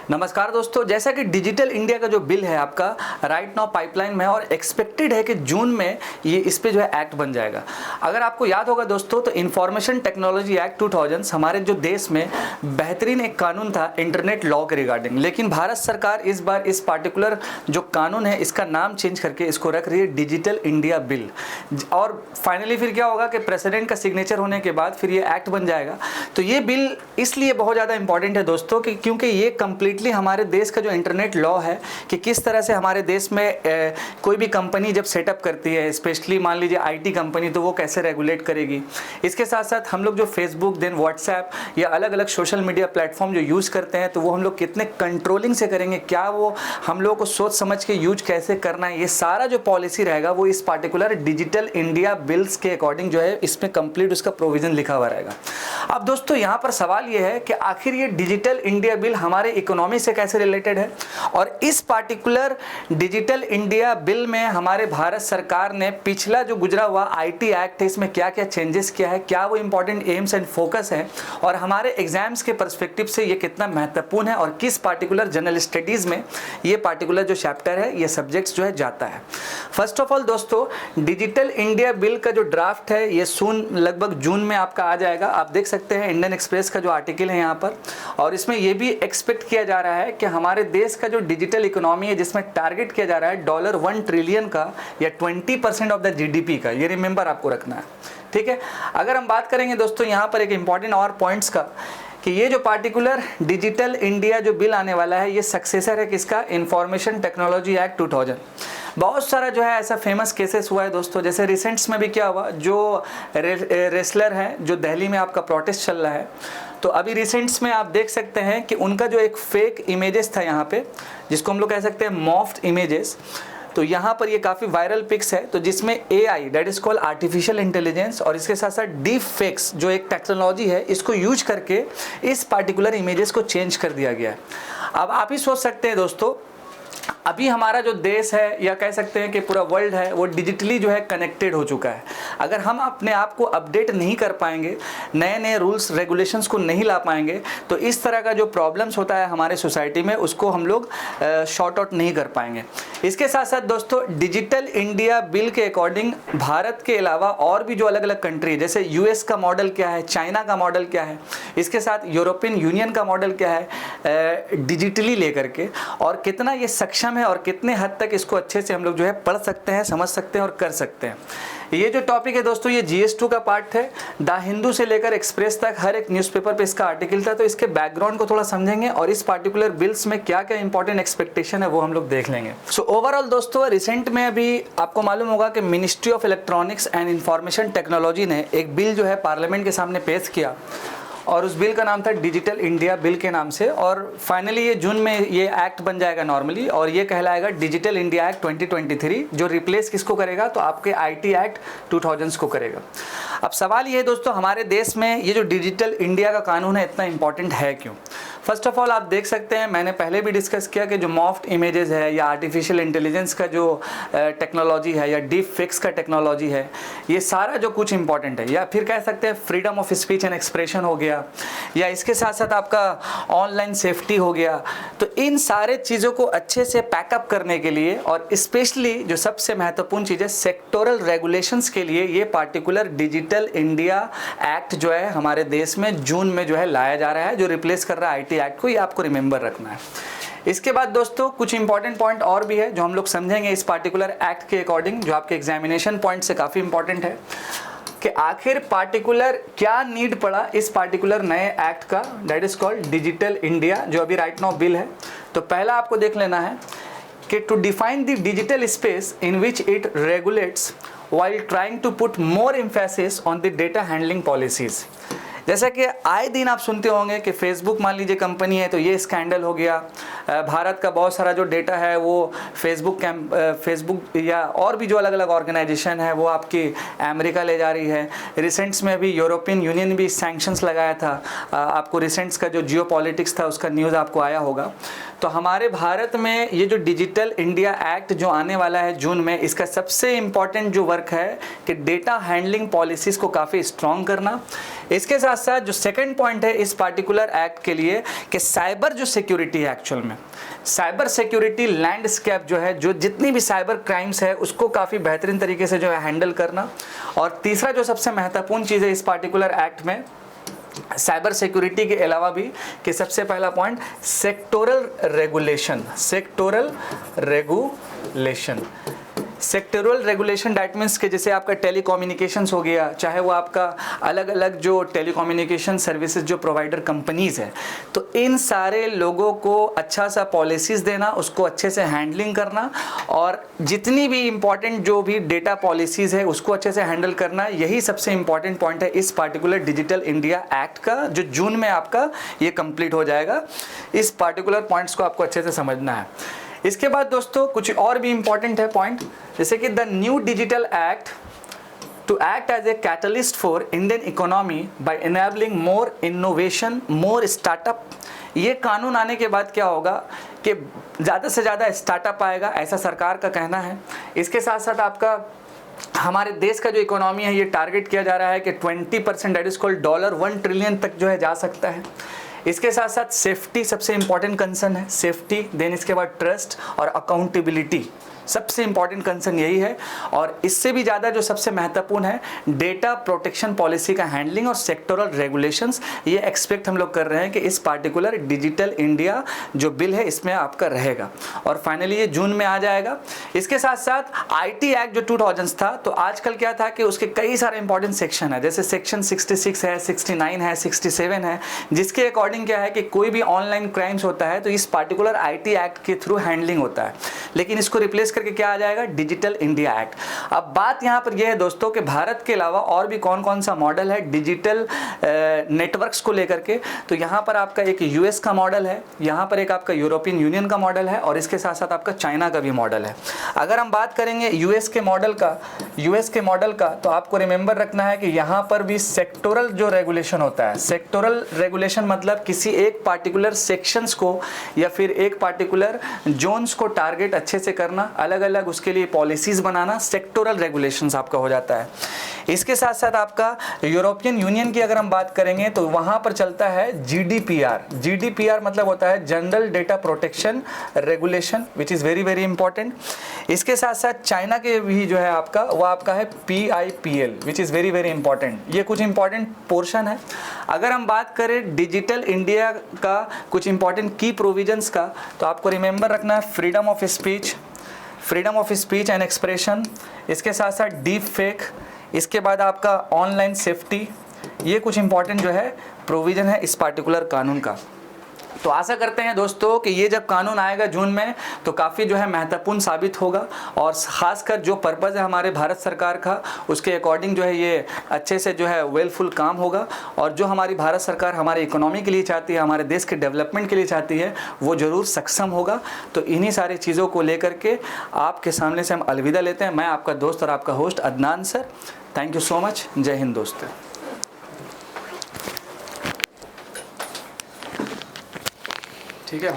नमस्कार दोस्तों, जैसा कि डिजिटल इंडिया का जो बिल है आपका राइट नाउ पाइपलाइन में है और एक्सपेक्टेड है कि जून में ये इस पे जो है एक्ट बन जाएगा। अगर आपको याद होगा दोस्तों तो इंफॉर्मेशन टेक्नोलॉजी एक्ट 2000 हमारे जो देश में बेहतरीन एक कानून था इंटरनेट लॉ के रिगार्डिंग, लेकिन भारत सरकार इस बार इस पार्टिकुलर जो कानून है इसका नाम चेंज करके इसको रख रही है डिजिटल इंडिया बिल। और फाइनली फिर क्या होगा कि प्रेसिडेंट का सिग्नेचर होने के बाद फिर ये एक्ट बन जाएगा। तो ये बिल इसलिए बहुत ज़्यादा इंपॉर्टेंट है दोस्तों कि क्योंकि ये कंप्लीटली हमारे देश का जो इंटरनेट लॉ है कि किस तरह से हमारे देश में कोई भी कंपनी जब सेटअप करती है, स्पेशली मान लीजिए आईटी कंपनी, तो वो कैसे रेगुलेट करेगी। इसके साथ साथ हम लोग जो फेसबुक देन व्हाट्सएप या अलग अलग सोशल मीडिया प्लेटफॉर्म जो यूज़ करते हैं तो वो हम लोग कितने कंट्रोलिंग से करेंगे, क्या वो हम लोगों को सोच समझ के यूज कैसे करना है, ये सारा जो पॉलिसी रहेगा वो इस पार्टिकुलर डिजिटल इंडिया बिल्स के अकॉर्डिंग जो है इसमें कंप्लीट उसका प्रोविजन लिखा हुआ रहेगा। अब दोस्तों यहाँ पर सवाल ये है कि आखिर ये डिजिटल इंडिया बिल हमारे इकोनॉमी से कैसे रिलेटेड है और इस पार्टिकुलर डिजिटल इंडिया बिल में हमारे भारत सरकार ने पिछला जो गुजरा हुआ आईटी एक्ट है इसमें क्या क्या चेंजेस किया है, क्या वो इंपॉर्टेंट एम्स एंड फोकस है और हमारे एग्जाम्स के पर्सपेक्टिव से ये कितना महत्वपूर्ण है और किस पार्टिकुलर जनरल स्टडीज़ में ये पार्टिकुलर जो चैप्टर है ये सब्जेक्ट्स जो है जाता है। फर्स्ट ऑफ ऑल दोस्तों, डिजिटल इंडिया बिल का जो ड्राफ्ट है ये लगभग जून में आपका आ जाएगा। आप देख सकते हैं इंडियन एक्सप्रेस का जो आर्टिकल है यहाँ पर, और इसमें ये भी एक्सपेक्ट किया जा रहा है कि हमारे देश का जो डिजिटल इकोनॉमी है जिसमें टारगेट किया जा रहा है $1 ट्रिलियन का या 20% ऑफ द जीडीपी का, ये रिमेंबर आपको रखना है, ठीक है। अगर हम बात करेंगे दोस्तों यहाँ पर एक इंपॉर्टेंट और पॉइंट्स का कि ये जो पार्टिकुलर डिजिटल इंडिया जो बिल आने वाला है ये सक्सेसर है किसका, इंफॉर्मेशन टेक्नोलॉजी एक्ट 2000। बहुत सारा जो है ऐसा फेमस केसेस हुआ है दोस्तों, जैसे रिसेंट्स में भी क्या हुआ, जो रेसलर हैं जो दिल्ली में आपका प्रोटेस्ट चल रहा है, तो अभी रिसेंट्स में आप देख सकते हैं कि उनका जो एक फेक इमेजेस था यहाँ पे जिसको हम लोग कह सकते हैं मॉफ्ड इमेजेस, तो यहाँ पर ये काफ़ी वायरल पिक्स है तो जिसमें AI that is called artificial intelligence और इसके साथ साथ डीप फेक्स जो एक टेक्नोलॉजी है इसको यूज करके इस पार्टिकुलर इमेजेस को चेंज कर दिया गया है। अब आप ही सोच सकते हैं दोस्तों, अभी हमारा जो देश है या कह सकते हैं कि पूरा वर्ल्ड है वो डिजिटली जो है कनेक्टेड हो चुका है। अगर हम अपने आप को अपडेट नहीं कर पाएंगे, नए नए रूल्स रेगुलेशंस को नहीं ला पाएंगे तो इस तरह का जो प्रॉब्लम्स होता है हमारे सोसाइटी में उसको हम लोग शॉर्ट आउट नहीं कर पाएंगे। इसके साथ साथ दोस्तों डिजिटल इंडिया बिल के अकॉर्डिंग भारत के अलावा और भी जो अलग अलग कंट्री है, जैसे US का मॉडल क्या है, चाइना का मॉडल क्या है, इसके साथ यूरोपियन यूनियन का मॉडल क्या है डिजिटली लेकर के, और कितना ये सक्षम है और कितने हद तक इसको अच्छे से हम लोग जो है पढ़ सकते हैं, समझ सकते हैं और कर सकते हैं। ये जो टॉपिक है दोस्तों ये GS2 का पार्ट है। द हिंदू से लेकर एक्सप्रेस तक हर एक न्यूज़पेपर पे इसका आर्टिकल था, तो इसके बैकग्राउंड को थोड़ा समझेंगे और इस पार्टिकुलर बिल्स में क्या क्या इंपॉर्टेंट एक्सपेक्टेशन है वो हम लोग देख लेंगे। सो ओवरऑल दोस्तों रिसेंट में अभी आपको मालूम होगा कि ministry of electronics and information technology ने एक बिल जो है पार्लियामेंट के सामने पेश किया और उस बिल का नाम था डिजिटल इंडिया बिल के नाम से, और फाइनली ये जून में ये एक्ट बन जाएगा नॉर्मली और ये कहलाएगा डिजिटल इंडिया एक्ट 2023 जो रिप्लेस किसको करेगा, तो आपके आईटी एक्ट 2000 को करेगा। अब सवाल ये है दोस्तों, हमारे देश में ये जो डिजिटल इंडिया का कानून है इतना इंपॉर्टेंट है क्यों। फर्स्ट ऑफ ऑल आप देख सकते हैं, मैंने पहले भी डिस्कस किया कि जो मॉफ्ड इमेजेस है या आर्टिफिशियल इंटेलिजेंस का जो टेक्नोलॉजी है या डीप फेक्स का टेक्नोलॉजी है, ये सारा जो कुछ इंपॉर्टेंट है, या फिर कह सकते हैं freedom of speech and expression हो गया, या इसके साथ साथ आपका ऑनलाइन सेफ्टी हो गया, तो इन सारे चीज़ों को अच्छे से पैकअप करने के लिए और स्पेशली जो सबसे महत्वपूर्ण चीज़ है सेक्टोरल रेगुलेशंस के लिए ये पार्टिकुलर डिजिटल इंडिया एक्ट जो है हमारे देश में जून में जो है लाया जा रहा है, जो रिप्लेस कर रहा है आईटी एक्ट को। ये आपको रिमेंबर रखना है। इसके बाद दोस्तों कुछ इंपॉर्टेंट पॉइंट और भी है जो हम लोग समझेंगे इस पार्टिकुलर एक्ट के अकॉर्डिंग, जो आपके एग्जामिनेशन पॉइंट से काफ़ी इंपॉर्टेंट है कि आखिर पार्टिकुलर क्या नीड पड़ा इस पार्टिकुलर नए एक्ट का, that is called digital India जो अभी राइट नाउ बिल है। तो पहला आपको देख लेना है कि to define the digital space in which it regulates while trying to put more emphasis on the data handling policies। जैसा कि आए दिन आप सुनते होंगे कि फेसबुक मान लीजिए कंपनी है तो ये स्कैंडल हो गया, भारत का बहुत सारा जो डेटा है वो फेसबुक या और भी जो अलग अलग ऑर्गेनाइजेशन है वो आपकी अमेरिका ले जा रही है। रिसेंट्स में अभी यूरोपियन यूनियन भी सैंक्शंस लगाया था, आपको रिसेंट्स का जो जियो पॉलिटिक्स था उसका न्यूज़ आपको आया होगा। तो हमारे भारत में ये जो डिजिटल इंडिया एक्ट जो आने वाला है जून में, इसका सबसे इम्पॉर्टेंट जो वर्क है कि डेटा हैंडलिंग पॉलिसीज़ को काफ़ी स्ट्रॉन्ग करना। इसके साथ साथ जो सेकंड पॉइंट है इस पार्टिकुलर एक्ट के लिए कि साइबर जो सिक्योरिटी है, एक्चुअल में साइबर सिक्योरिटी लैंडस्केप जो है, जो जितनी भी साइबर क्राइम्स है उसको काफ़ी बेहतरीन तरीके से जो है हैंडल करना। और तीसरा जो सबसे महत्वपूर्ण चीज़ है इस पार्टिकुलर एक्ट में साइबर सिक्योरिटी के अलावा भी कि सबसे पहला point sectoral regulation. Sectoral regulation that means कि जैसे आपका टेलीकम्युनिकेशंस हो गया, चाहे वो आपका अलग अलग जो टेलीकम्युनिकेशन सर्विसेज जो प्रोवाइडर कंपनीज़ है, तो इन सारे लोगों को अच्छा सा पॉलिसीज़ देना, उसको अच्छे से हैंडलिंग करना और जितनी भी इम्पॉर्टेंट जो भी डेटा पॉलिसीज़ है उसको अच्छे से हैंडल करना। यही सबसे इम्पॉर्टेंट पॉइंट है इस पार्टिकुलर डिजिटल इंडिया एक्ट का, जो जून में आपका ये कंप्लीट हो जाएगा। इस पार्टिकुलर पॉइंट्स को आपको अच्छे से समझना है। इसके बाद दोस्तों कुछ और भी इंपॉर्टेंट है पॉइंट, जैसे कि the new digital act to act as a catalyst for Indian economy by enabling more innovation, more startup. ये कानून आने के बाद क्या होगा कि ज़्यादा से ज़्यादा स्टार्टअप आएगा, ऐसा सरकार का कहना है। इसके साथ साथ आपका हमारे देश का जो इकोनॉमी है ये टारगेट किया जा रहा है कि 20% दैट इज कॉल्ड $1 ट्रिलियन तक जो है जा सकता है। इसके साथ साथ सेफ्टी सबसे इंपॉर्टेंट कंसर्न है, सेफ्टी। देन इसके बाद ट्रस्ट और अकाउंटेबिलिटी, सबसे इंपॉर्टेंट कंसर्न यही है। और इससे भी ज़्यादा जो सबसे महत्वपूर्ण है डेटा प्रोटेक्शन पॉलिसी का हैंडलिंग और सेक्टोरल रेगुलेशंस, ये एक्सपेक्ट हम लोग कर रहे हैं कि इस पार्टिकुलर डिजिटल इंडिया जो बिल है इसमें आपका रहेगा और फाइनली ये जून में आ जाएगा। इसके साथ साथ आईटी एक्ट जो 2000 था, तो आजकल क्या था कि उसके कई सारे इंपॉर्टेंट सेक्शन है, जैसे सेक्शन 66 है, 69 है, 67 है, जिसके अकॉर्डिंग क्या है कि कोई भी ऑनलाइन क्राइम्स होता है तो इस पार्टिकुलर आईटी एक्ट के थ्रू हैंडलिंग होता है, लेकिन इसको रिप्लेस करके क्या आ जाएगा, डिजिटल इंडिया एक्ट। अब बात यहां पर यह है दोस्तों कि भारत के अलावा और भी कौन कौन सा मॉडल है डिजिटल नेटवर्क्स को लेकर के, तो यहां पर आपका एक यूएस का मॉडल है, यहां पर एक आपका यूरोपियन यूनियन का मॉडल है और इसके साथ साथ आपका चाइना का भी मॉडल है। अगर हम बात करेंगे यूएस के मॉडल का तो आपको रिमेंबर रखना है कि यहां पर भी सेक्टोरल जो रेगुलेशन होता है, सेक्टोरल रेगुलेशन मतलब किसी एक पार्टिकुलर सेक्शंस को या फिर एक पार्टिकुलर जोन्स को टारगेट अच्छे से करना, अलग अलग उसके लिए पॉलिसीज बनाना, सेक्टोरल रेगुलेशंस आपका हो जाता है। इसके साथ साथ आपका यूरोपियन यूनियन की अगर हम बात करेंगे तो वहां पर चलता है जीडीपीआर मतलब होता है general data protection regulation, which is very very important. इसके साथ साथ चाइना के भी जो है आपका वो आपका है PIPL, which is very very important. ये कुछ इंपॉर्टेंट पोर्शन है। अगर हम बात करें डिजिटल इंडिया का कुछ इंपॉर्टेंट की प्रोविजंस का, तो आपको रिमेंबर रखना है freedom of speech and expression, इसके साथ साथ डीप फेक, इसके बाद आपका ऑनलाइन सेफ्टी। ये कुछ इंपॉर्टेंट जो है प्रोविज़न है इस पार्टिकुलर कानून का। तो आशा करते हैं दोस्तों कि ये जब कानून आएगा जून में तो काफ़ी जो है महत्वपूर्ण साबित होगा और ख़ासकर जो पर्पज़ है हमारे भारत सरकार का उसके अकॉर्डिंग जो है ये अच्छे से जो है वेलफुल काम होगा और जो हमारी भारत सरकार हमारे इकोनॉमी के लिए चाहती है, हमारे देश के डेवलपमेंट के लिए चाहती है, वो ज़रूर सक्षम होगा। तो इन्हीं सारी चीज़ों को लेकर के आपके सामने से हम अलविदा लेते हैं। मैं आपका दोस्त और आपका host Adnan sir, thank you so much. जय हिंद दोस्तों। ठीक है।